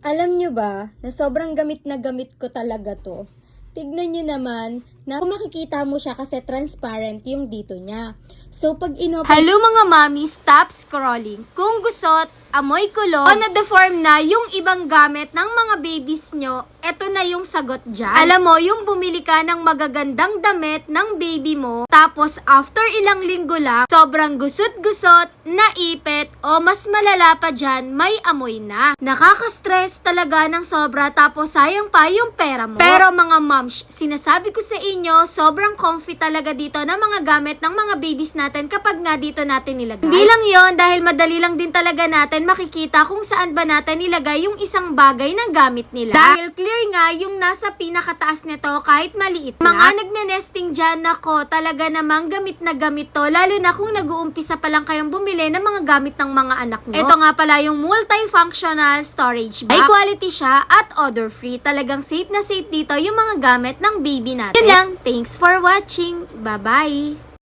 Alam nyo ba, na sobrang gamit na gamit ko talaga to. Tignan nyo naman, na kung makikita mo siya kasi transparent yung dito niya. So, pag inopen... Hello mga mami, stop scrolling. Kung gusot, amoy kulot, o na-deform na yung ibang gamit ng mga babies nyo, eto na yung sagot dyan. Alam mo, yung bumili ka ng magagandang damit ng baby mo, tapos after ilang linggo lang, sobrang gusot-gusot, naipit, o mas malala pa dyan, may amoy na. Nakaka-stress talaga ng sobra, tapos sayang pa yung pera mo. Pero mga moms, sinasabi ko sa inyo, sobrang comfy talaga dito na mga gamit ng mga babies natin kapag nga dito natin nilagay. Hindi lang yon, dahil madali lang din talaga natin makikita kung saan ba natin nilagay yung isang bagay na gamit nila. Dahil clear nga yung nasa pinakataas nito kahit maliit na. Mga nagne-nesting dyan, nako, talaga namang gamit na gamit to, lalo na kung nag-uumpisa pa lang kayong bumili ng mga gamit ng mga anak nyo. Ito nga pala yung multifunctional storage box. High quality siya at odor-free. Talagang safe na safe dito yung mga gamit ng baby natin. Yun lang. Thanks for watching. Bye-bye!